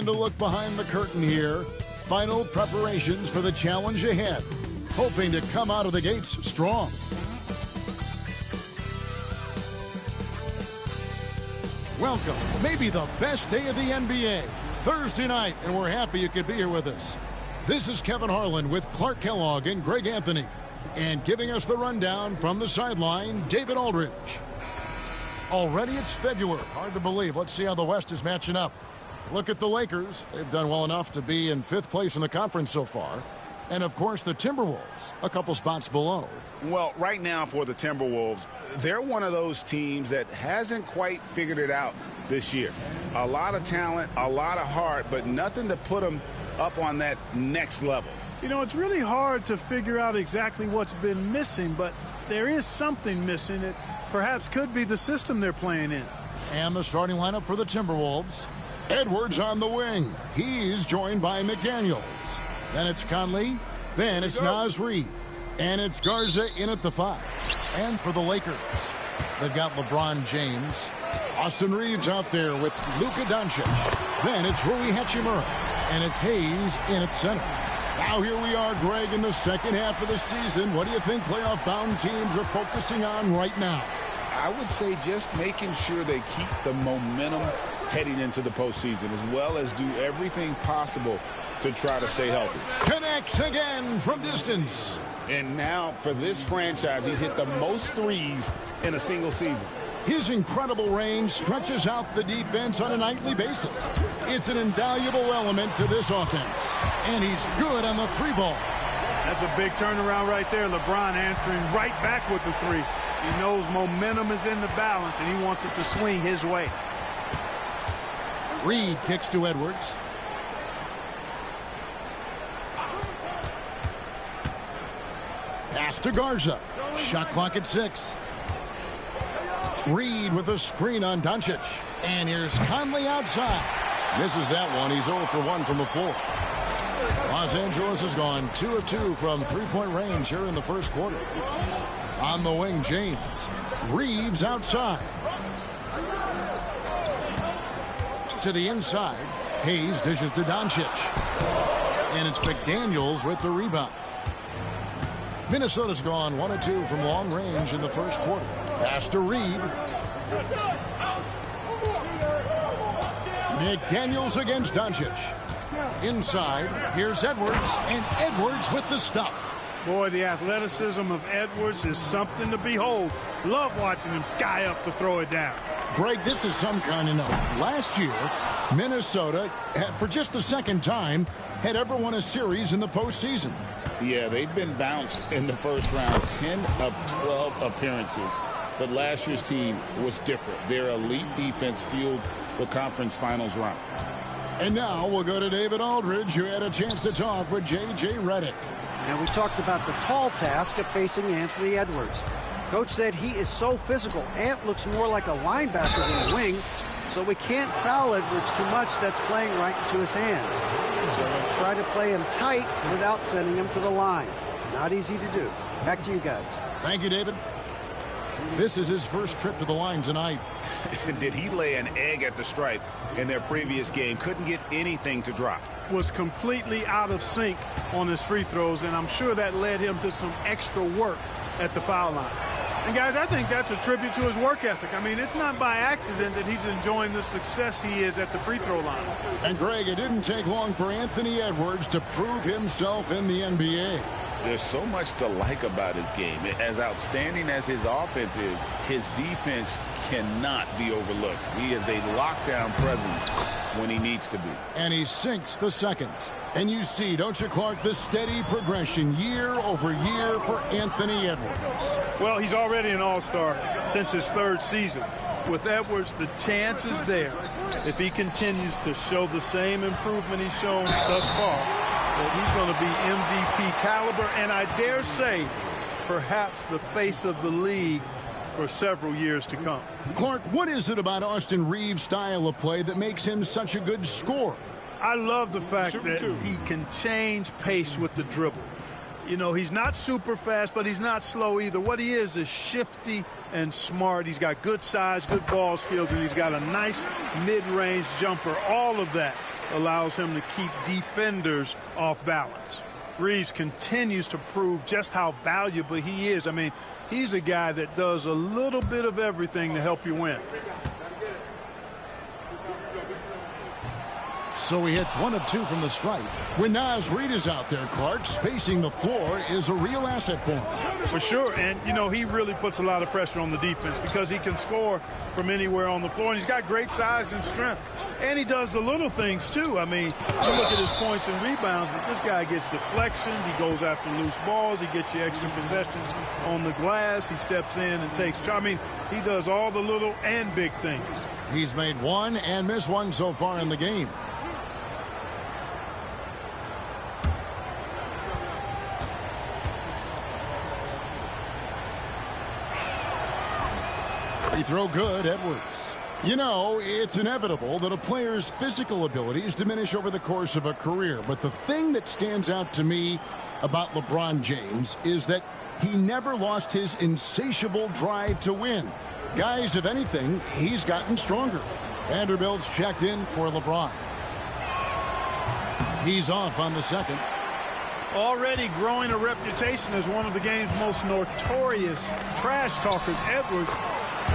And a look behind the curtain here. Final preparations for the challenge ahead. Hoping to come out of the gates strong. Welcome, maybe the best day of the NBA, Thursday night, and we're happy you could be here with us. This is Kevin Harlan with Clark Kellogg and Greg Anthony. And giving us the rundown from the sideline, David Aldridge. Already it's February. Hard to believe. Let's see how the West is matching up. Look at the Lakers. They've done well enough to be in 5th place in the conference so far. And, of course, the Timberwolves, a couple spots below. Well, right now for the Timberwolves, they're one of those teams that hasn't quite figured it out this year. A lot of talent, a lot of heart, but nothing to put them up on that next level. You know, it's really hard to figure out exactly what's been missing, but there is something missing. It perhaps could be the system they're playing in. And the starting lineup for the Timberwolves. Edwards on the wing. He's joined by McDaniels. Then it's Conley. Then it's Naz Reid. And it's Garza in at the 5. And for the Lakers, they've got LeBron James. Austin Reeves out there with Luka Doncic. Then it's Rui Hachimura. And it's Hayes in at center. Now here we are, Greg, in the second half of the season. What do you think playoff-bound teams are focusing on right now? I would say just making sure they keep the momentum heading into the postseason, as well as do everything possible to try to stay healthy. Connects again from distance. And now for this franchise, he's hit the most threes in a single season. His incredible range stretches out the defense on a nightly basis. It's an invaluable element to this offense. And he's good on the 3-ball. That's a big turnaround right there. LeBron answering right back with the 3. He knows momentum is in the balance, and he wants it to swing his way. Reed kicks to Edwards. Pass to Garza. Shot clock at 6. Reed with a screen on Doncic. And here's Conley outside. Misses that one. He's 0 for 1 from the floor. Los Angeles has gone 2 of 2 from three-point range here in the first quarter. On the wing, James. Reeves outside. To the inside. Hayes dishes to Doncic. And it's McDaniels with the rebound. Minnesota's gone 1 of 2 from long range in the first quarter. Pass to Reed. McDaniels against Doncic. Inside, here's Edwards, and Edwards with the stuff. Boy, the athleticism of Edwards is something to behold. Love watching him sky up to throw it down. Greg, this is some kind of note. Last year, Minnesota, for just the second time, had ever won a series in the postseason. Yeah, they've been bounced in the first round, 10 of 12 appearances. But last year's team was different. Their elite defense fueled the conference finals run. And now we'll go to David Aldridge, who had a chance to talk with J.J. Redick. And we talked about the tall task of facing Anthony Edwards. Coach said he is so physical. Ant looks more like a linebacker than a wing, so we can't foul Edwards too much. That's playing right into his hands. So we'll try to play him tight without sending him to the line. Not easy to do. Back to you guys. Thank you, David. This is his first trip to the line tonight. Did he lay an egg at the stripe in their previous game? Couldn't get anything to drop. Was completely out of sync on his free throws, and I'm sure that led him to some extra work at the foul line. And, guys, I think that's a tribute to his work ethic. I mean, it's not by accident that he's enjoying the success he is at the free throw line. And, Greg, it didn't take long for Anthony Edwards to prove himself in the NBA. There's so much to like about his game. As outstanding as his offense is, his defense cannot be overlooked. He is a lockdown presence when he needs to be. And he sinks the second. And you see, don't you, Clark, the steady progression year over year for Anthony Edwards. Well, he's already an all-star since his 3rd season. With Edwards, the chance is there, if he continues to show the same improvement he's shown thus far, that he's going to be MVP caliber, and I dare say perhaps the face of the league for several years to come. Clark, what is it about Austin Reeves' style of play that makes him such a good scorer? I love the fact that he can change pace with the dribble. You know, he's not super fast, but he's not slow either. What he is shifty and smart. He's got good size, good ball skills, and he's got a nice mid-range jumper. All of that allows him to keep defenders off balance. Reeves continues to prove just how valuable he is. I mean, he's a guy that does a little bit of everything to help you win. So he hits 1 of 2 from the stripe. When Naz Reid is out there, Clark, spacing the floor is a real asset for him. For sure, and, you know, he really puts a lot of pressure on the defense because he can score from anywhere on the floor, and he's got great size and strength. And he does the little things, too. I mean, you look at his points and rebounds, but this guy gets deflections. He goes after loose balls. He gets you extra possessions on the glass. He steps in and takes charge. I mean, he does all the little and big things. He's made 1 and missed 1 so far in the game. Free throw good, Edwards. You know, it's inevitable that a player's physical abilities diminish over the course of a career. But the thing that stands out to me about LeBron James is that he never lost his insatiable drive to win. Guys, if anything, he's gotten stronger. Vanderbilt's checked in for LeBron. He's off on the second. Already growing a reputation as one of the game's most notorious trash talkers, Edwards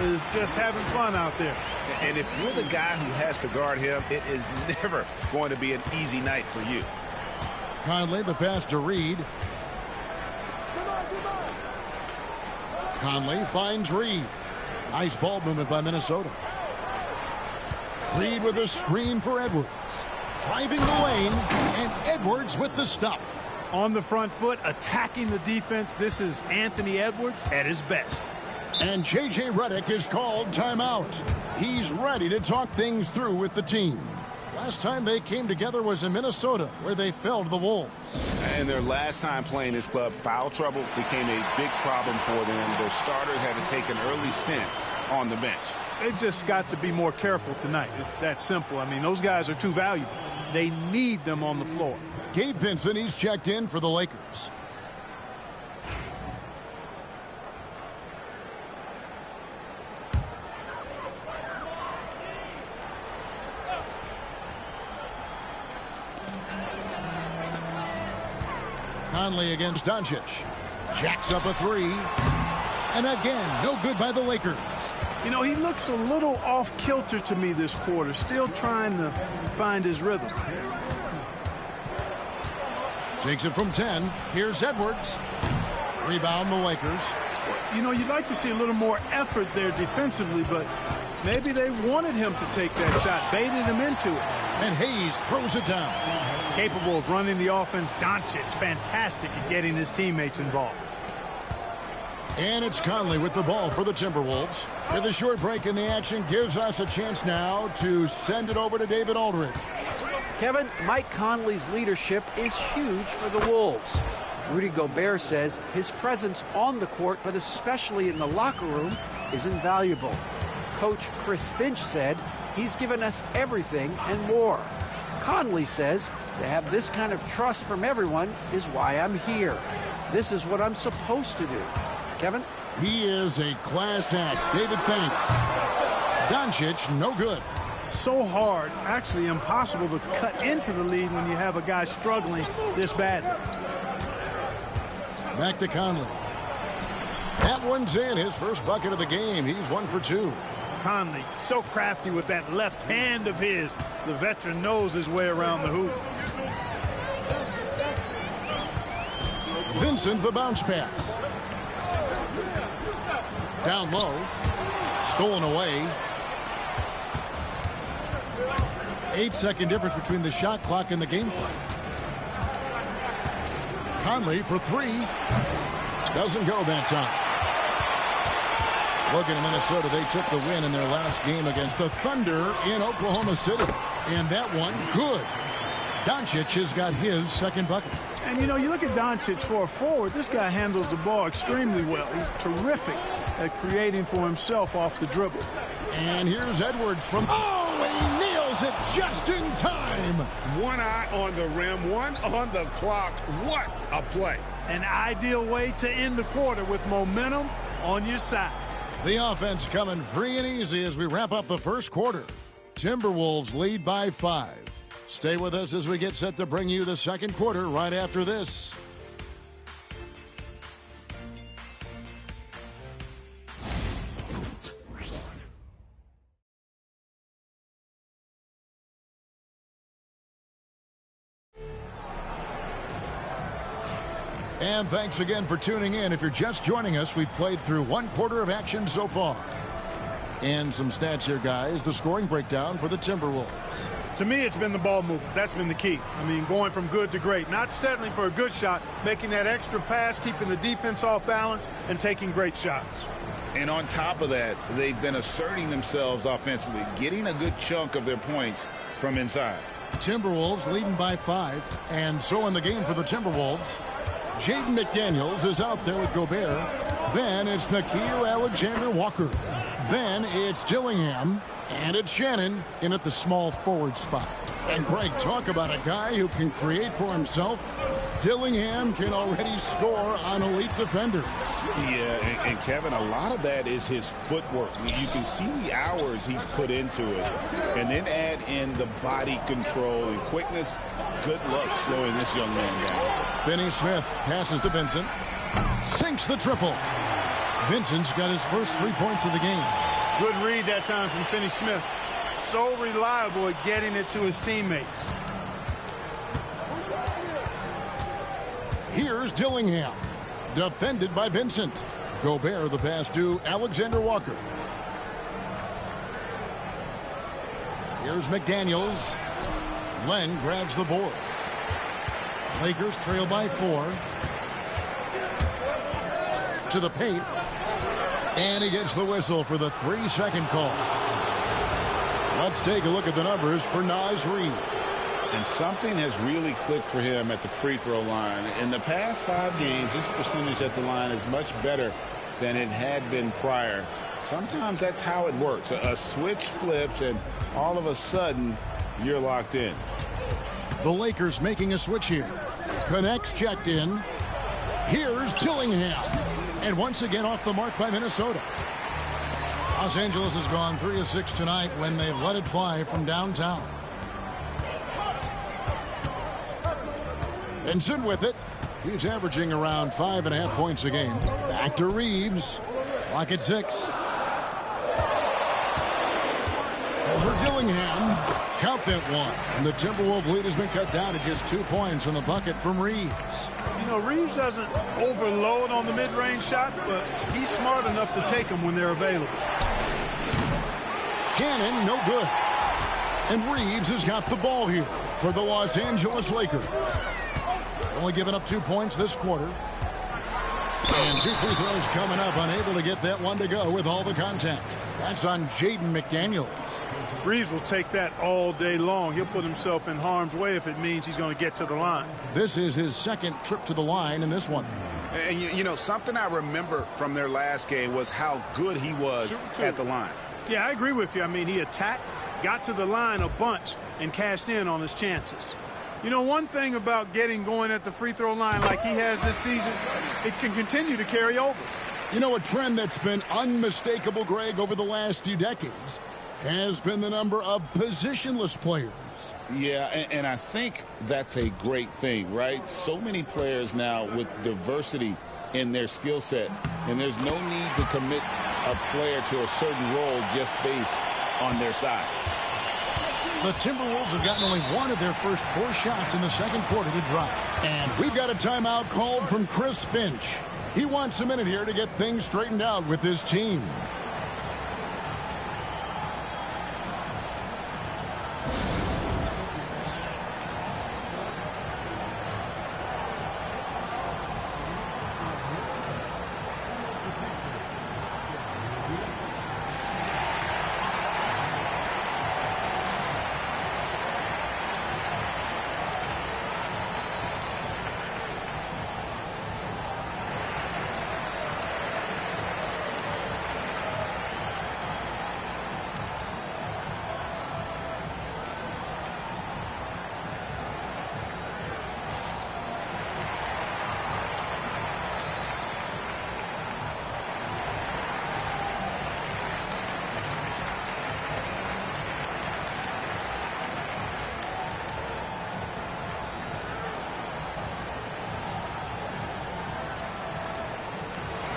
is just having fun out there. And if you're the guy who has to guard him, it is never going to be an easy night for you. Conley, the pass to Reed. Conley finds Reed. Nice ball movement by Minnesota. Reed with a screen for Edwards. Driving the lane, and Edwards with the stuff. On the front foot, attacking the defense. This is Anthony Edwards at his best. And J.J. Redick is called timeout. He's ready to talk things through with the team. Last time they came together was in Minnesota, where they felled the Wolves. And their last time playing this club, foul trouble became a big problem for them. Their starters had to take an early stint on the bench. They've just got to be more careful tonight. It's that simple. I mean, those guys are too valuable. They need them on the floor. Gabe Vincent, he's checked in for the Lakers. Conley against Doncic. Jacks up a 3. And again, no good by the Lakers. You know, he looks a little off kilter to me this quarter, still trying to find his rhythm. Takes it from 10. Here's Edwards. Rebound the Lakers. You know, you'd like to see a little more effort there defensively, but maybe they wanted him to take that shot, baited him into it. And Hayes throws it down. Capable of running the offense. Doncic, fantastic at getting his teammates involved. And it's Conley with the ball for the Timberwolves. With a short break in the action, gives us a chance now to send it over to David Aldridge. Kevin, Mike Conley's leadership is huge for the Wolves. Rudy Gobert says his presence on the court, but especially in the locker room, is invaluable. Coach Chris Finch said he's given us everything and more. Conley says to have this kind of trust from everyone is why I'm here. This is what I'm supposed to do. Kevin? He is a class act. David, thanks. Doncic, no good. So hard, actually impossible to cut into the lead when you have a guy struggling this badly. Back to Conley. That one's in. His first bucket of the game. He's 1 for 2. Conley, so crafty with that left hand of his. The veteran knows his way around the hoop. Vincent, the bounce pass. Down low. Stolen away. 8-second difference between the shot clock and the game clock. Conley for 3. Doesn't go that time. Looking at Minnesota, they took the win in their last game against the Thunder in Oklahoma City. And that one, good. Doncic has got his second bucket. And, you know, you look at Doncic for a forward, this guy handles the ball extremely well. He's terrific at creating for himself off the dribble. And here's Edwards from... Oh, he nails it just in time. One eye on the rim, one on the clock. What a play. an ideal way to end the quarter with momentum on your side. The offense coming free and easy as we wrap up the first quarter. Timberwolves lead by 5. Stay with us as we get set to bring you the second quarter right after this. And thanks again for tuning in. If you're just joining us, we've played through one quarter of action so far. And some stats here, guys. The scoring breakdown for the Timberwolves. To me, it's been the ball movement. That's been the key. I mean, going from good to great. Not settling for a good shot, making that extra pass, keeping the defense off balance, and taking great shots. And on top of that, they've been asserting themselves offensively, getting a good chunk of their points from inside. Timberwolves leading by 5. And so in the game for the Timberwolves, Jaden McDaniels is out there with Gobert. Then it's Nickeil Alexander-Walker. Then it's Dillingham. And it's Shannon in at the small forward spot. And Greg, talk about a guy who can create for himself. Dillingham can already score on elite defenders. Yeah, and Kevin, a lot of that is his footwork. You can see the hours he's put into it. And then add in the body control and quickness. Good luck slowing this young man down. Finney Smith passes to Vincent. Sinks the triple. Vincent's got his first 3 points of the game. Good read that time from Finney Smith. So reliable at getting it to his teammates. Here's Dillingham. Defended by Vincent. Gobert the pass to Alexander-Walker. Here's McDaniels. Len grabs the board. Lakers trail by 4. To the paint. And he gets the whistle for the 3-second call. Let's take a look at the numbers for Naz Reid. And something has really clicked for him at the free throw line. In the past 5 games, this percentage at the line is much better than it had been prior. Sometimes that's how it works. A switch flips, and all of a sudden, you're locked in. The Lakers making a switch here. Connects checked in. Here's Dillingham. And once again off the mark by Minnesota. Los Angeles has gone 3 of 6 tonight when they've let it fly from downtown. Vincent with it. He's averaging around 5.5 points a game. Back to Reeves. Clock at 6. Over Dillingham. Count that one. And the Timberwolves lead has been cut down to just 2 points on the bucket from Reeves. You know, Reeves doesn't overload on the mid-range shots, but he's smart enough to take them when they're available. Shannon, no good. And Reeves has got the ball here for the Los Angeles Lakers. Only giving up 2 points this quarter. And 2 free throws coming up, unable to get that one to go with all the contact. That's on Jaden McDaniels. Reeves will take that all day long. He'll put himself in harm's way if it means he's going to get to the line. This is his second trip to the line in this one. And you know, something I remember from their last game was how good he was at the line. Yeah, I agree with you. I mean, he attacked, got to the line a bunch, and cashed in on his chances. You know, one thing about getting going at the free throw line like he has this season, it can continue to carry over. You know, a trend that's been unmistakable, Greg, over the last few decades has been the number of positionless players. Yeah, and I think that's a great thing, right? So many players now with diversity in their skill set, and there's no need to commit a player to a certain role just based on their size. The Timberwolves have gotten only one of their first 4 shots in the second quarter to drop. And we've got a timeout called from Chris Finch. He wants a minute here to get things straightened out with his team.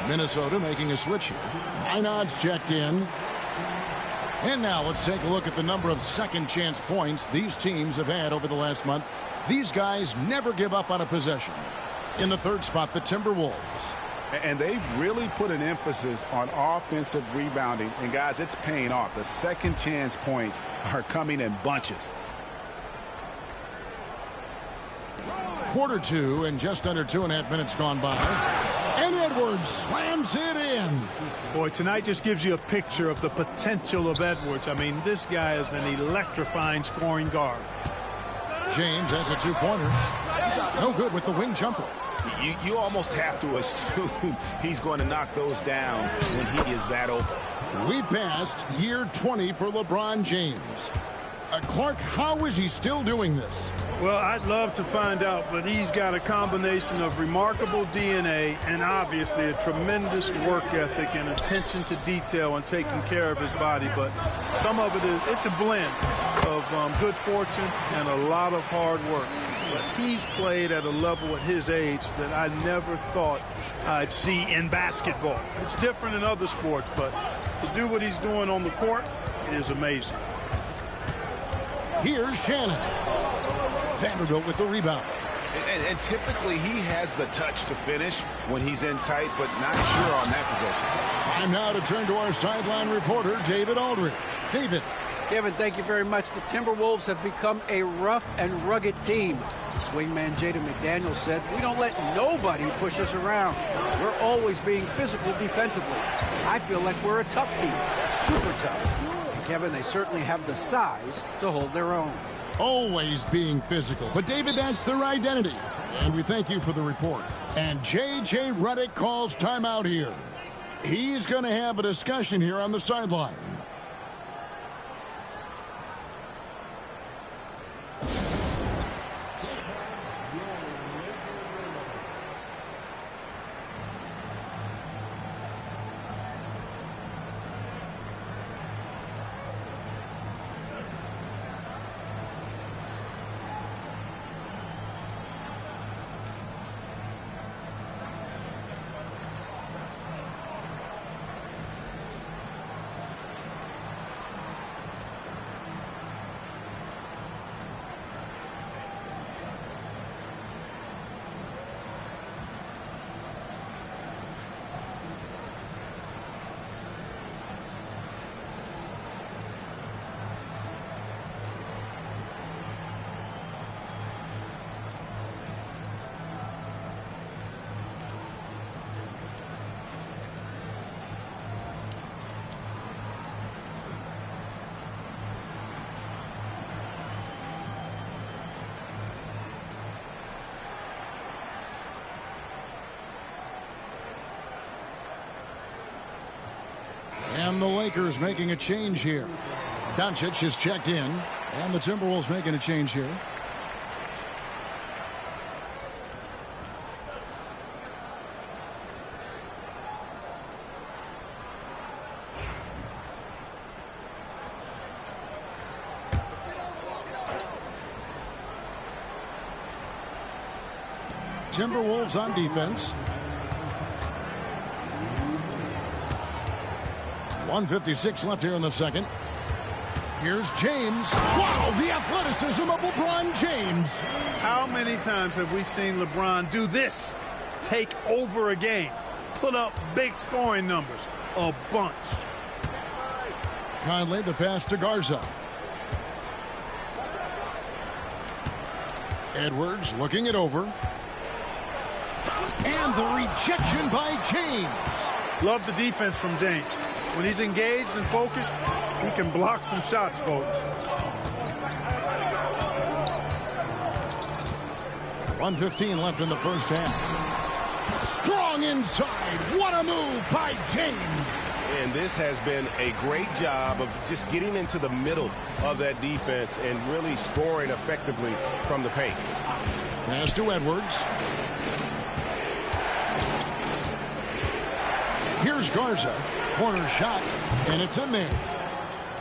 Minnesota making a switch here. Einad's checked in. And now let's take a look at the number of second chance points these teams have had over the last month. These guys never give up on a possession. In the third spot, the Timberwolves. And they've really put an emphasis on offensive rebounding. And, guys, it's paying off. The second chance points are coming in bunches. Quarter two and just under 2.5 minutes gone by. And Edwards slams it in. Boy, tonight just gives you a picture of the potential of Edwards. I mean, this guy is an electrifying scoring guard. James has a two-pointer. No good with the wing jumper. You almost have to assume he's going to knock those down when he is that open. We passed year 20 for LeBron James. Clark, how is he still doing this? Well, I'd love to find out, but he's got a combination of remarkable DNA and obviously a tremendous work ethic and attention to detail and taking care of his body. But some of it's a blend of good fortune and a lot of hard work. But he's played at a level at his age that I never thought I'd see in basketball. It's different in other sports, but to do what he's doing on the court is amazing. Here's Shannon. Vanderbilt with the rebound. And typically he has the touch to finish when he's in tight, but not sure on that possession. Time now to turn to our sideline reporter, David Aldridge. David. Kevin, thank you very much. The Timberwolves have become a rough and rugged team. Swingman Jaden McDaniels said, "We don't let nobody push us around. We're always being physical defensively. I feel like we're a tough team, super tough." And Kevin, they certainly have the size to hold their own. Always being physical. But, David, that's their identity. And we thank you for the report. And J.J. Redick calls timeout here. He's going to have a discussion here on the sideline. And the Lakers making a change here. Doncic is checked in. And the Timberwolves making a change here. Timberwolves on defense. 1:56 left here in the second. Here's James. Wow, the athleticism of LeBron James. How many times have we seen LeBron do this? Take over a game. Put up big scoring numbers. A bunch. Conley, the pass to Garza. Edwards looking it over. And the rejection by James. Love the defense from James. When he's engaged and focused, he can block some shots, folks. 1:15 left in the first half. Strong inside. What a move by James. And this has been a great job of just getting into the middle of that defense and really scoring effectively from the paint. Pass to Edwards. Here's Garza. Corner shot, and it's in there.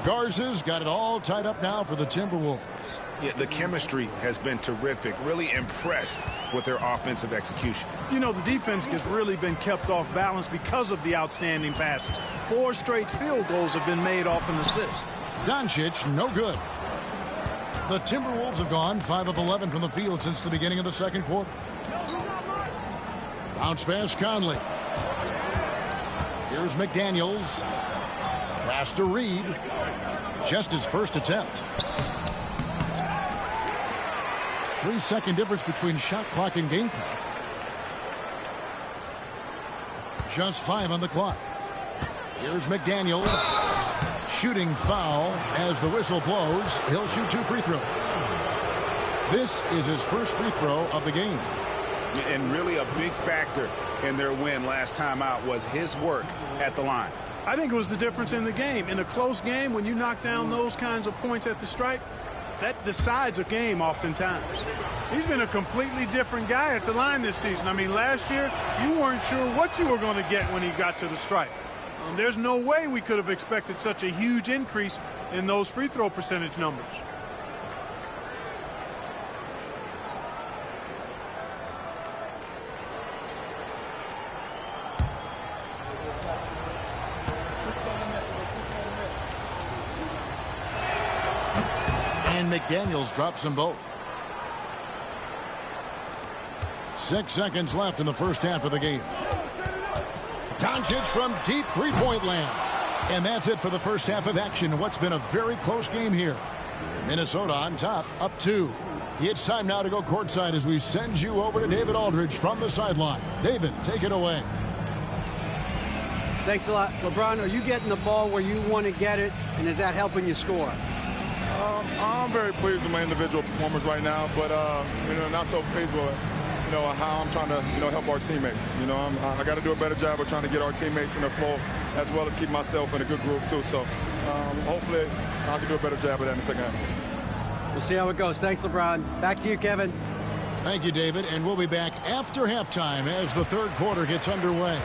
Garza's got it all tied up now for the Timberwolves. Yeah, the chemistry has been terrific. Really impressed with their offensive execution. You know, the defense has really been kept off balance because of the outstanding passes. 4 straight field goals have been made off an assist. Doncic, no good. The Timberwolves have gone 5 of 11 from the field since the beginning of the second quarter. Bounce pass, Conley. Here's McDaniels. Pass to Reed. Just his first attempt. 3-second difference between shot clock and game clock. Just 5 on the clock. Here's McDaniels. Shooting foul as the whistle blows. He'll shoot 2 free throws. This is his first free throw of the game. And really a big factor in their win last time out was his work at the line. I think it was the difference in the game. In a close game, when you knock down those kinds of points at the stripe, that decides a game oftentimes. He's been a completely different guy at the line this season. I mean, last year, you weren't sure what you were going to get when he got to the stripe. There's no way we could have expected such a huge increase in those free throw percentage numbers. And McDaniels drops them both. 6 seconds left in the first half of the game. Doncic from deep three-point land. And that's it for the first half of action. What's been a very close game here. Minnesota on top, up 2. It's time now to go courtside as we send you over to David Aldridge from the sideline. David, take it away. Thanks a lot. LeBron, are you getting the ball where you want to get it, and is that helping you score? I'm very pleased with my individual performance right now, but not so pleased with how I'm trying to help our teammates. I got to do a better job of trying to get our teammates in the flow as well as keep myself in a good groove too. So hopefully I can do a better job of that in the second half. We'll see how it goes. Thanks, LeBron. Back to you, Kevin. Thank you, David, and we'll be back after halftime as the third quarter gets underway.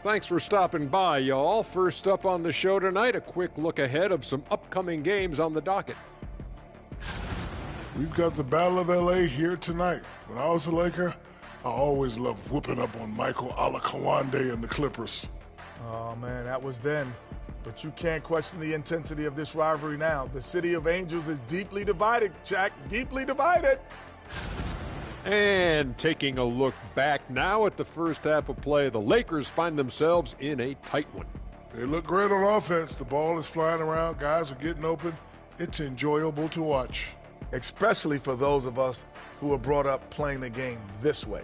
Thanks for stopping by, y'all. First up on the show tonight, a quick look ahead of some upcoming games on the docket. We've got the Battle of L.A. here tonight. When I was a Laker, I always loved whooping up on Michael Alakawande and the Clippers. Oh, man, that was then. But you can't question the intensity of this rivalry now. The City of Angels is deeply divided, Jack, deeply divided. And taking a look back now at the first half of play, the Lakers find themselves in a tight one. They look great on offense. The ball is flying around. Guys are getting open. It's enjoyable to watch. Especially for those of us who were brought up playing the game this way.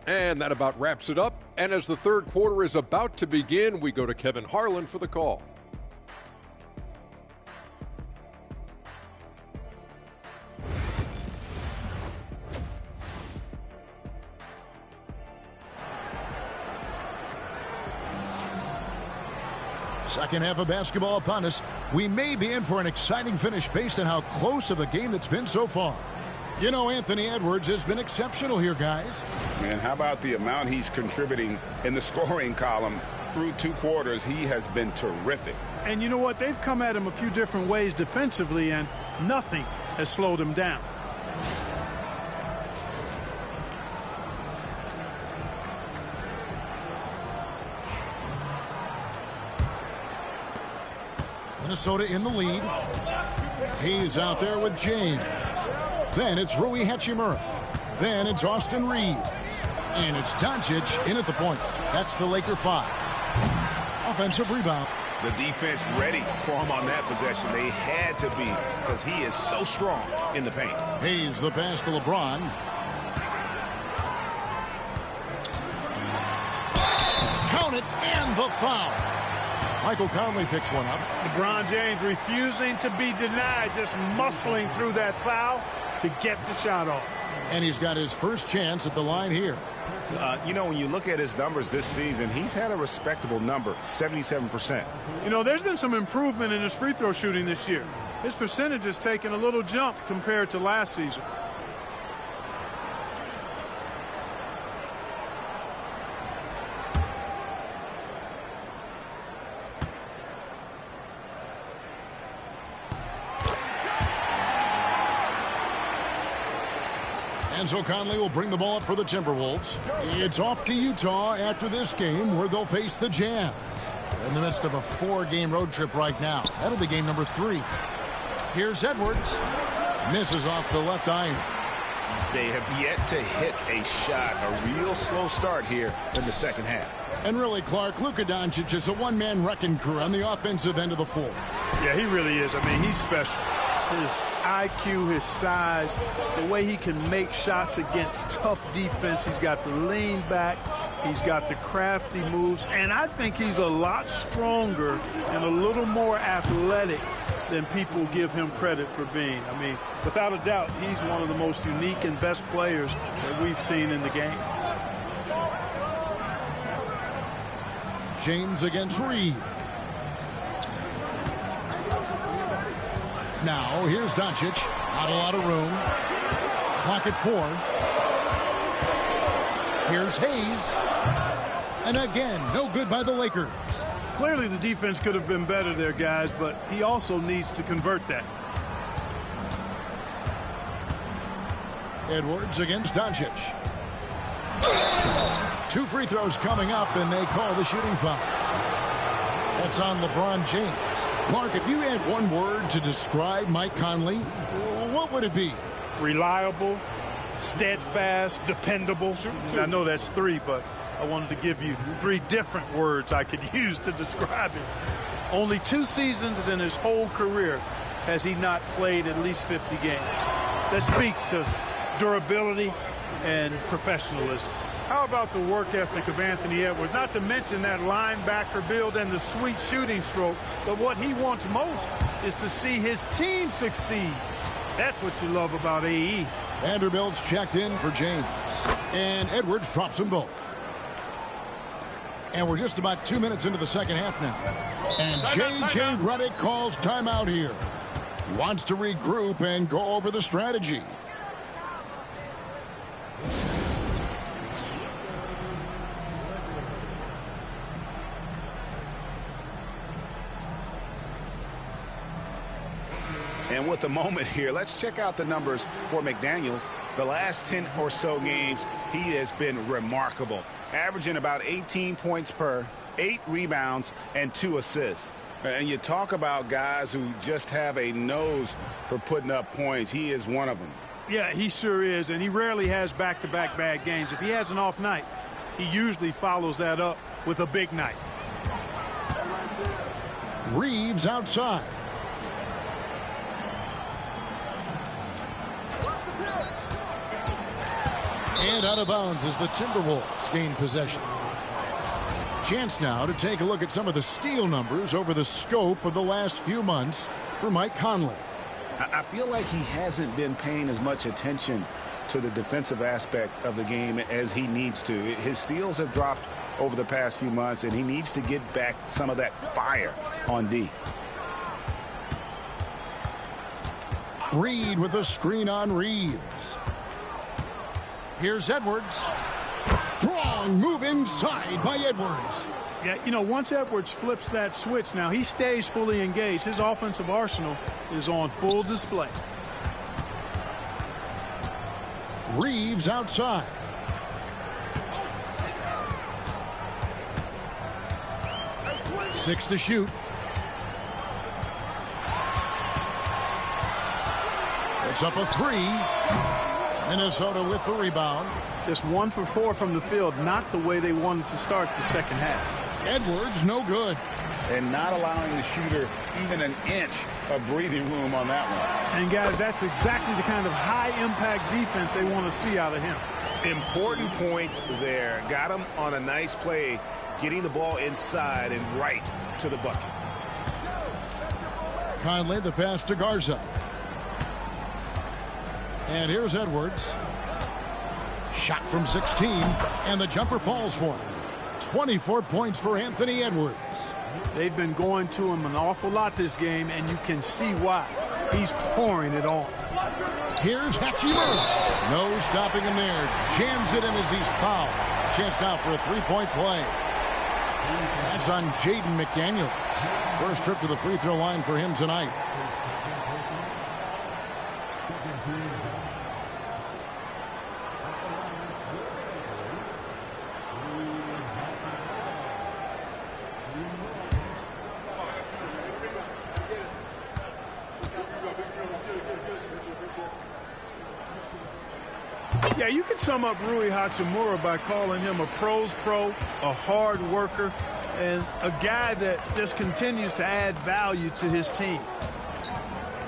And that about wraps it up. And as the third quarter is about to begin, we go to Kevin Harlan for the call. Second half of basketball upon us. We may be in for an exciting finish based on how close of a game that's been so far. You know, Anthony Edwards has been exceptional here, guys. Man, how about the amount he's contributing in the scoring column through 2 quarters? He has been terrific. And you know what? They've come at him a few different ways defensively, and nothing has slowed him down. Minnesota in the lead. He's out there with James. Then it's Rui Hachimura. Then it's Austin Reeves. And it's Doncic in at the point. That's the Laker 5. Offensive rebound. The defense ready for him on that possession. They had to be because he is so strong in the paint. Hayes the pass to LeBron. Count it and the foul. Michael Conley picks one up. LeBron James refusing to be denied, just muscling through that foul to get the shot off. And he's got his first chance at the line here. You know, when you look at his numbers this season, he's had a respectable number, 77%. You know, there's been some improvement in his free throw shooting this year. His percentage has taken a little jump compared to last season. And so Conley will bring the ball up for the Timberwolves. It's off to Utah after this game where they'll face the Jazz. They're in the midst of a 4-game road trip right now. That'll be game number 3. Here's Edwards. Misses off the left iron. They have yet to hit a shot, a real slow start here in the second half. And really, Clark, Luka Doncic is a one-man wrecking crew on the offensive end of the floor. Yeah, he really is. I mean, he's special. His IQ, his size, the way he can make shots against tough defense. He's got the lean back. He's got the crafty moves. And I think he's a lot stronger and a little more athletic than people give him credit for being. I mean, without a doubt, he's one of the most unique and best players that we've seen in the game. James against Reed. Now, here's Doncic. Not a lot of room. Clock at 4. Here's Hayes. And again, no good by the Lakers. Clearly, the defense could have been better there, guys, but he also needs to convert that. Edwards against Doncic. 2 free throws coming up, and they call the shooting foul. That's on LeBron James. Clark, if you had one word to describe Mike Conley, what would it be? Reliable, steadfast, dependable. I know that's 3, but I wanted to give you 3 different words I could use to describe him. Only 2 seasons in his whole career has he not played at least 50 games. That speaks to durability and professionalism. How about the work ethic of Anthony Edwards? Not to mention that linebacker build and the sweet shooting stroke, but what he wants most is to see his team succeed. That's what you love about AE. Vanderbilt's checked in for James. And Edwards drops them both. And we're just about 2 minutes into the second half now. And J.J. Redick calls timeout here. He wants to regroup and go over the strategy. And with the moment here, let's check out the numbers for McDaniels. The last 10 or so games, he has been remarkable, averaging about 18 points per, 8 rebounds, and 2 assists. And you talk about guys who just have a nose for putting up points. He is one of them. Yeah, he sure is, and he rarely has back-to-back bad games. If he has an off night, he usually follows that up with a big night. Reeves outside. And out of bounds as the Timberwolves gain possession. Chance now to take a look at some of the steal numbers over the scope of the last few months for Mike Conley. I feel like he hasn't been paying as much attention to the defensive aspect of the game as he needs to. His steals have dropped over the past few months, and he needs to get back some of that fire on D. Reed with a screen on Reeves. Here's Edwards. Strong move inside by Edwards. Yeah, you know, once Edwards flips that switch now, he stays fully engaged. His offensive arsenal is on full display. Reeves outside. Six to shoot. It's up a 3. Minnesota with the rebound. Just 1 for 4 from the field, not the way they wanted to start the second half. Edwards, no good. And not allowing the shooter even an inch of breathing room on that one. And, guys, that's exactly the kind of high-impact defense they want to see out of him. Important points there. Got him on a nice play getting the ball inside and right to the bucket. Conley, the pass to Garza. And here's Edwards. Shot from 16, and the jumper falls for him. 24 points for Anthony Edwards. They've been going to him an awful lot this game, and you can see why. He's pouring it on. Here's Hachimura. No stopping him there. Jams it in as he's fouled. Chance now for a three-point play. That's on Jaden McDaniels. First trip to the free throw line for him tonight. Yeah, you can sum up Rui Hachimura by calling him a pro's pro, a hard worker, and a guy that just continues to add value to his team.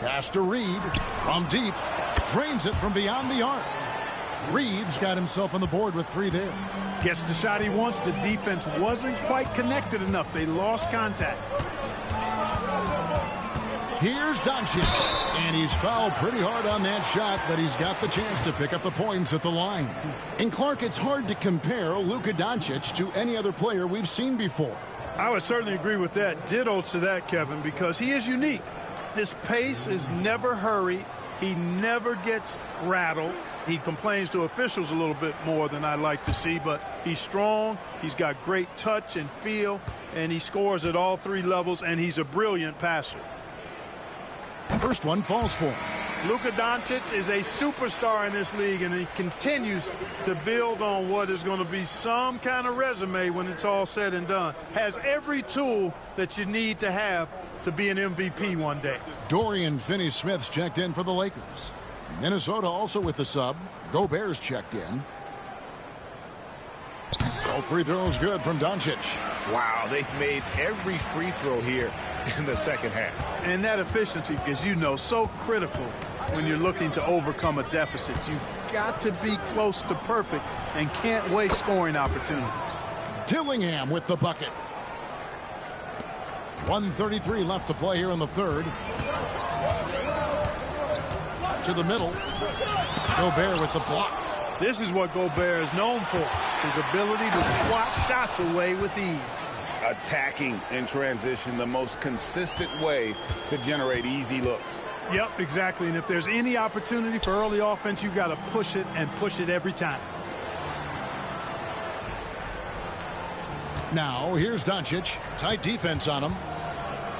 Pass to Reed from deep. Drains it from beyond the arc. Reed's got himself on the board with 3 there. Gets the shot he wants. The defense wasn't quite connected enough. They lost contact. Here's Doncic, and he's fouled pretty hard on that shot, but he's got the chance to pick up the points at the line. And Clark, it's hard to compare Luka Doncic to any other player we've seen before. I would certainly agree with that. Ditto to that, Kevin, because he is unique. His pace is never hurried. He never gets rattled. He complains to officials a little bit more than I'd like to see, but he's strong. He's got great touch and feel, and he scores at all 3 levels, and he's a brilliant passer. First one falls for him. Luka Doncic is a superstar in this league, and he continues to build on what is going to be some kind of resume when it's all said and done. Has every tool that you need to have to be an MVP one day. Dorian Finney-Smith's checked in for the Lakers. Minnesota also with the sub. Gobert's checked in. All free throws good from Doncic. Wow, they've made every free throw here in the second half. And that efficiency, as you know, so critical when you're looking to overcome a deficit. You've got to be close to perfect and can't waste scoring opportunities. Dillingham with the bucket. 1:33 left to play here in the third. To the middle. Gobert with the block. This is what Gobert is known for, his ability to swat shots away with ease. Attacking in transition, the most consistent way to generate easy looks. Yep, exactly. And if there's any opportunity for early offense, you've got to push it and push it every time. Now, here's Doncic. Tight defense on him.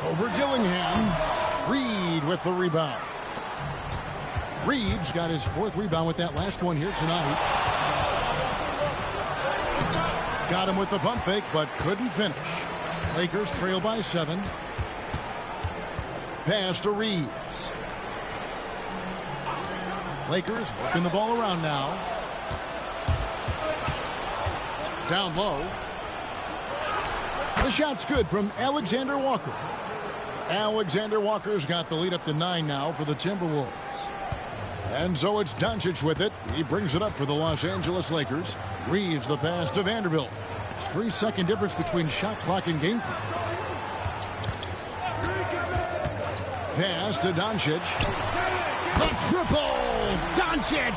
Over Dillingham. Reed with the rebound. Reed's got his 4th rebound with that last one here tonight. Got him with the pump fake, but couldn't finish. Lakers trail by 7. Pass to Reeves. Lakers working the ball around now. Down low. The shot's good from Alexander Walker. Alexander Walker's got the lead up to 9 now for the Timberwolves. And so it's Doncic with it. He brings it up for the Los Angeles Lakers. Reeves the pass to Vanderbilt. 3-second difference between shot clock and game clock. Pass to Doncic. The triple! Doncic!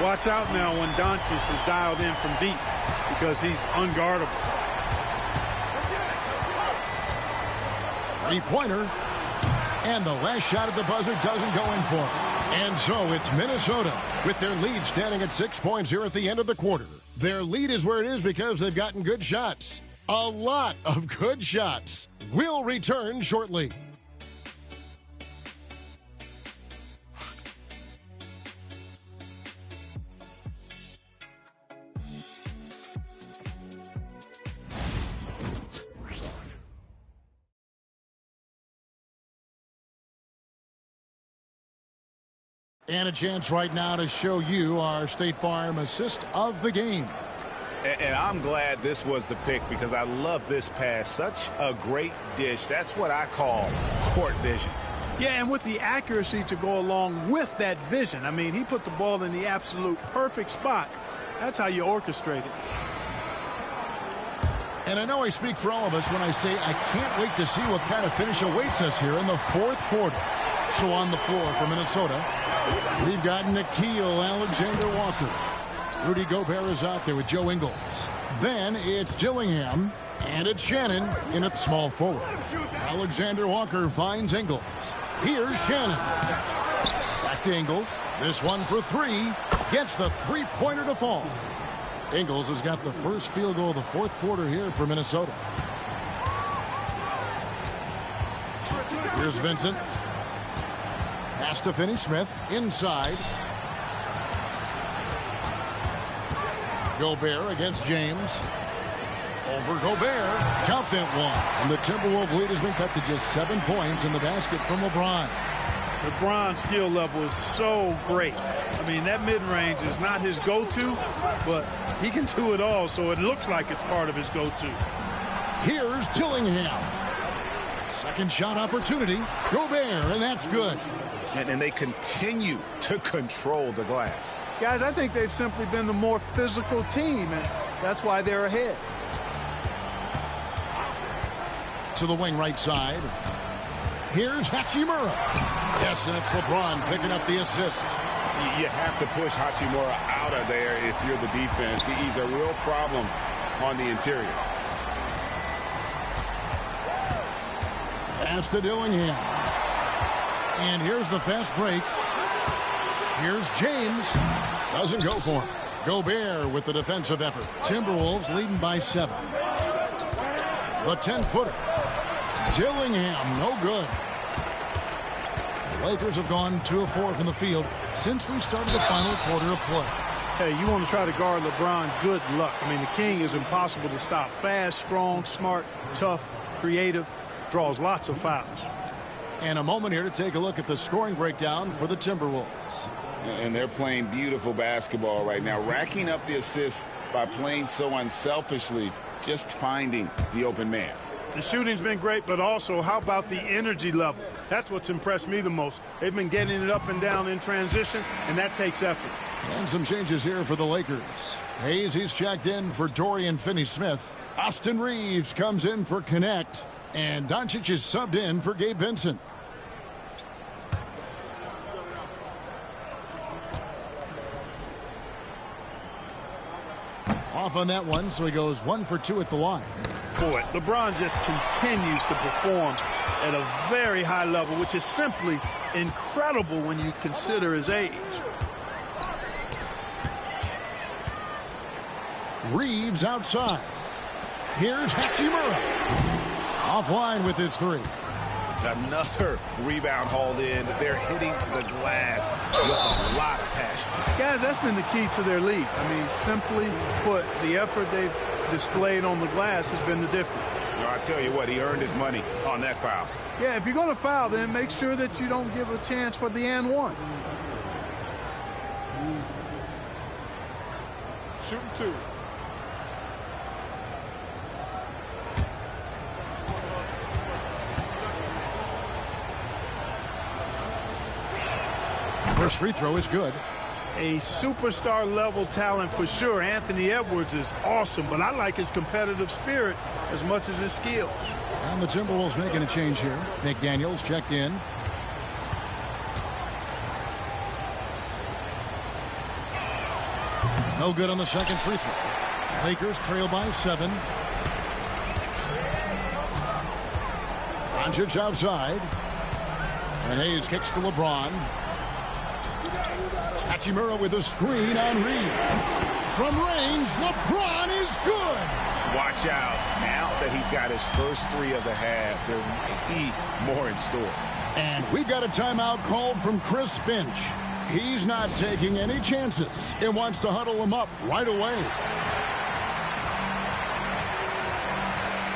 Watch out now when Doncic is dialed in from deep because he's unguardable. Three-pointer. And the last shot at the buzzer doesn't go in for him. And so it's Minnesota with their lead standing at 6 points here at the end of the quarter. Their lead is where it is because they've gotten good shots. A lot of good shots. We'll return shortly. And a chance right now to show you our State Farm assist of the game. And I'm glad this was the pick because I love this pass. Such a great dish. That's what I call court vision. Yeah, and with the accuracy to go along with that vision. I mean, he put the ball in the absolute perfect spot. That's how you orchestrate it. And I know I speak for all of us when I say I can't wait to see what kind of finish awaits us here in the fourth quarter. So on the floor for Minnesota, we've got Nickeil Alexander-Walker. Rudy Gobert is out there with Joe Ingles. Then it's Dillingham, and it's Shannon in at small forward. Alexander-Walker finds Ingles. Here's Shannon. Back to Ingles. This one for three. Gets the three-pointer to fall. Ingles has got the first field goal of the fourth quarter here for Minnesota. Here's Vincent. Pass to Finney-Smith. Inside. Gobert against James. Over Gobert. Count that one. And the Timberwolves lead has been cut to just 7 points in the basket from LeBron. LeBron's skill level is so great. I mean, that mid-range is not his go-to, but he can do it all, so it looks like it's part of his go-to. Here's Dillingham. Second shot opportunity. Gobert, and that's good. And they continue to control the glass. Guys, I think they've simply been the more physical team, and that's why they're ahead. To the wing right side. Here's Hachimura. Yes, and it's LeBron picking up the assist. You have to push Hachimura out of there if you're the defense. He's a real problem on the interior. Pass to Dillingham. And here's the fast break. Here's James. Doesn't go for him. Gobert with the defensive effort. Timberwolves leading by 7. The 10-footer. Dillingham, no good. The Lakers have gone 2 of 4 from the field since we started the final quarter of play. Hey, you want to try to guard LeBron, good luck. I mean, the king is impossible to stop. Fast, strong, smart, tough, creative, draws lots of fouls. And a moment here to take a look at the scoring breakdown for the Timberwolves. And they're playing beautiful basketball right now, racking up the assists by playing so unselfishly, just finding the open man. The shooting's been great, but also how about the energy level? That's what's impressed me the most. They've been getting it up and down in transition, and that takes effort. And some changes here for the Lakers. Hayes, he's checked in for Dorian Finney-Smith. Austin Reeves comes in for Connect. And Doncic is subbed in for Gabe Vincent. Off on that one, so he goes 1 for 2 at the line. Boy, LeBron just continues to perform at a very high level, which is simply incredible when you consider his age. Reeves outside. Here's Hachimura. Offline with his 3. Another rebound hauled in. They're hitting the glass with a lot of passion. Guys, that's been the key to their lead. I mean, simply put, the effort they've displayed on the glass has been the difference. I tell you what, he earned his money on that foul. Yeah, if you're going to foul, then make sure that you don't give a chance for the and one. Shooting 2. First free throw is good. A superstar level talent for sure. Anthony Edwards is awesome, but I like his competitive spirit as much as his skills. And the Timberwolves making a change here. McDaniels checked in. No good on the second free throw. Lakers trail by 7. Doncic outside. And Hayes kicks to LeBron. Hachimura with a screen on Reed. From range, LeBron is good. Watch out. Now that he's got his first 3 of the half, there might be more in store. And we've got a timeout called from Chris Finch. He's not taking any chances and wants to huddle him up right away.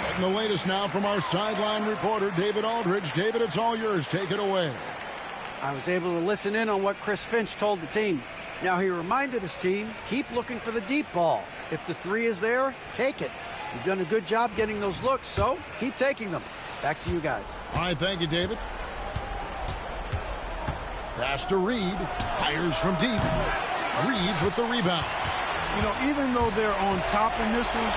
Getting the latest now from our sideline reporter, David Aldridge. David, it's all yours. Take it away. I was able to listen in on what Chris Finch told the team. Now he reminded his team, keep looking for the deep ball. If the 3 is there, take it. You've done a good job getting those looks, so keep taking them. Back to you guys. All right, thank you, David. Pass to Reed. Fires from deep. Reeves with the rebound. You know, even though they're on top in this one,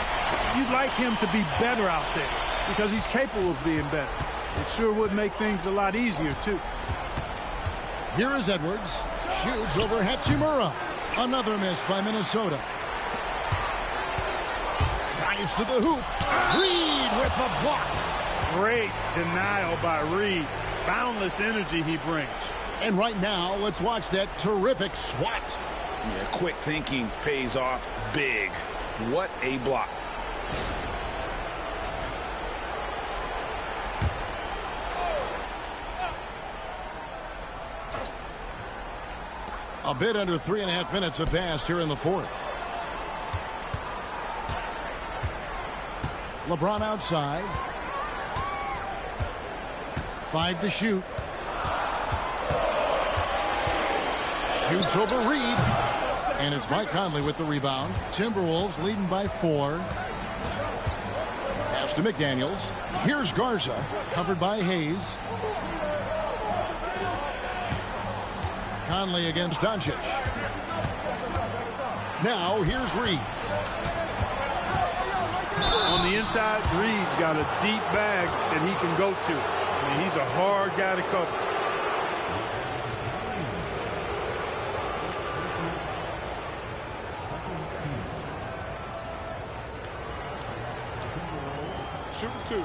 you'd like him to be better out there because he's capable of being better. It sure would make things a lot easier, too. Here is Edwards. Shoots over Hachimura. Another miss by Minnesota. Drives to the hoop. Reed with the block. Great denial by Reed. Boundless energy he brings. And right now, let's watch that terrific swat. Yeah, quick thinking pays off big. What a block. A bit under 3.5 minutes have passed here in the fourth. LeBron outside. 5 to shoot. Shoots over Reed. And it's Mike Conley with the rebound. Timberwolves leading by 4. Pass to McDaniels. Here's Garza, covered by Hayes. Conley against Doncic. Now here's Reed. On the inside, Reed's got a deep bag that he can go to. I mean, he's a hard guy to cover. Shooting 2.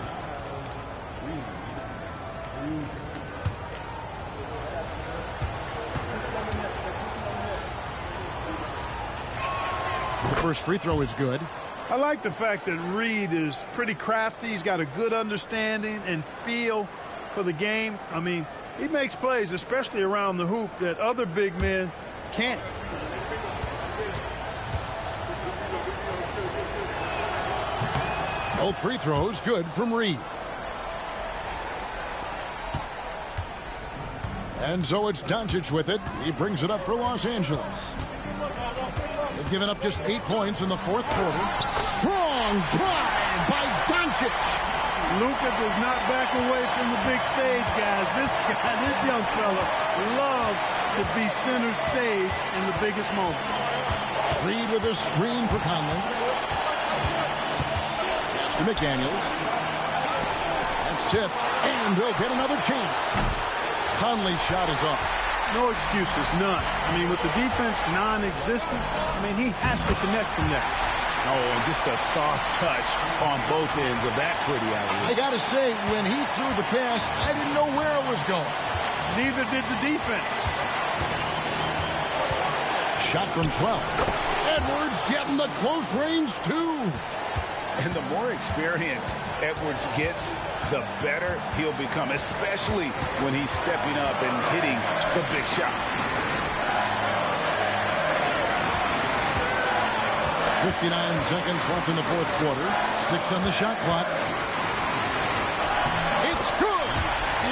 The first free throw is good. I like the fact that Reed is pretty crafty. He's got a good understanding and feel for the game. I mean, he makes plays, especially around the hoop, that other big men can't. Both free throws good from Reed. And so it's Doncic with it. He brings it up for Los Angeles. They've given up just 8 points in the fourth quarter. Strong drive by Doncic. Luka does not back away from the big stage, guys. This young fella loves to be center stage in the biggest moments. Reed with a screen for Conley. Pass to McDaniels. That's tipped, and they'll get another chance. Conley's shot is off. No excuses, none. I mean, with the defense non-existent, I mean, he has to connect from there. Oh, and just a soft touch on both ends of that pretty alley. I got to say, when he threw the pass, I didn't know where it was going. Neither did the defense. Shot from 12. Edwards getting the close range, too. And the more experience Edwards gets, the better he'll become, especially when he's stepping up and hitting the big shots. 59 seconds left in the fourth quarter. 6 on the shot clock. It's good!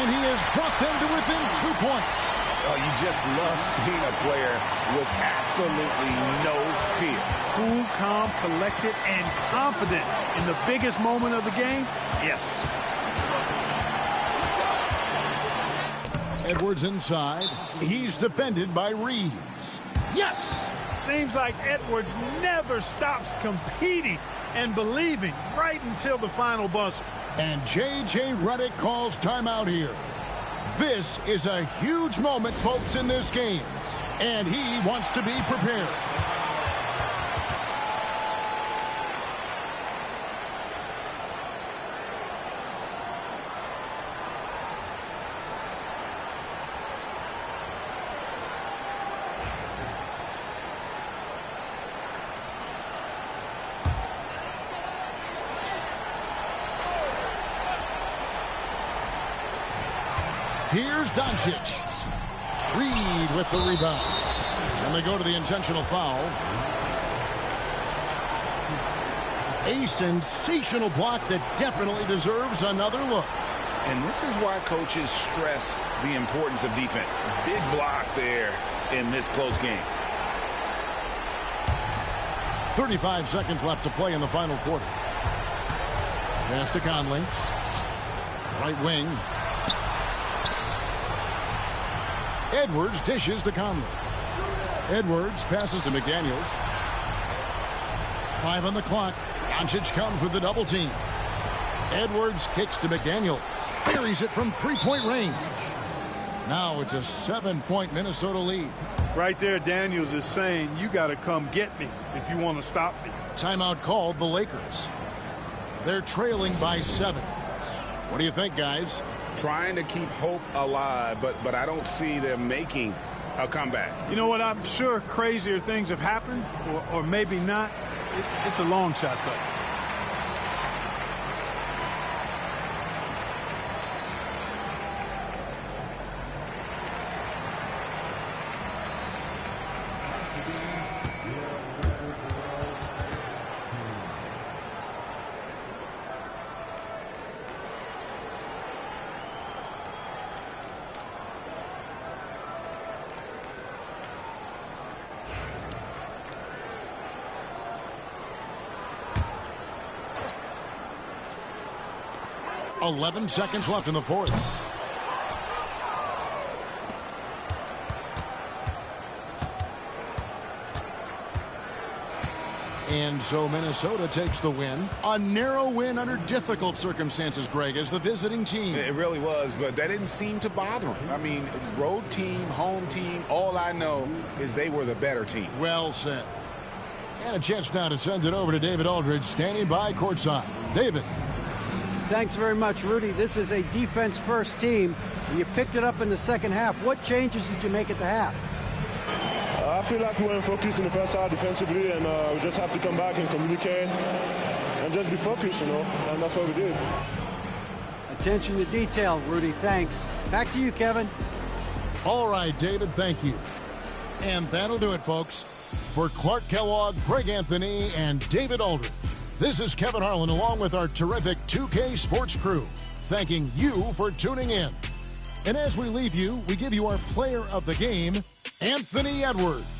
And he has brought them to within 2 points. Oh, you just love seeing a player with absolutely no fear. Cool, calm, collected, and confident in the biggest moment of the game. Yes. Edwards inside. He's defended by Reeves. Yes! Seems like Edwards never stops competing and believing right until the final buzzer. And J.J. Redick calls timeout here. This is a huge moment, folks, in this game. And he wants to be prepared. Here's Doncic. Reed with the rebound. And they go to the intentional foul. A sensational block that definitely deserves another look. And this is why coaches stress the importance of defense. Big block there in this close game. 35 seconds left to play in the final quarter. Pass to Conley. Right wing. Edwards dishes to Conley. Edwards passes to McDaniels. 5 on the clock. Doncic comes with the double team. Edwards kicks to McDaniels. Buries it from three-point range. Now it's a 7-point Minnesota lead. Right there, Daniels is saying, you got to come get me if you want to stop me. Timeout called the Lakers. They're trailing by 7. What do you think, guys? Trying to keep hope alive, but I don't see them making a comeback. You know what? I'm sure crazier things have happened, or maybe not. It's a long shot, though. .11 seconds left in the fourth. And so Minnesota takes the win. A narrow win under difficult circumstances, Greg, as the visiting team. It really was, but that didn't seem to bother them. I mean, road team, home team, all I know is they were the better team. Well said. And a chance now to send it over to David Aldridge, standing by courtside. David. Thanks very much, Rudy. This is a defense-first team. You picked it up in the second half. What changes did you make at the half? I feel like we weren't focused in the first half defensively, and we just have to come back and communicate and just be focused, and that's what we did. Attention to detail, Rudy. Thanks. Back to you, Kevin. All right, David, thank you. And that'll do it, folks. For Clark Kellogg, Greg Anthony, and David Aldridge, this is Kevin Harlan along with our terrific 2K Sports crew, thanking you for tuning in. And as we leave you, we give you our player of the game, Anthony Edwards.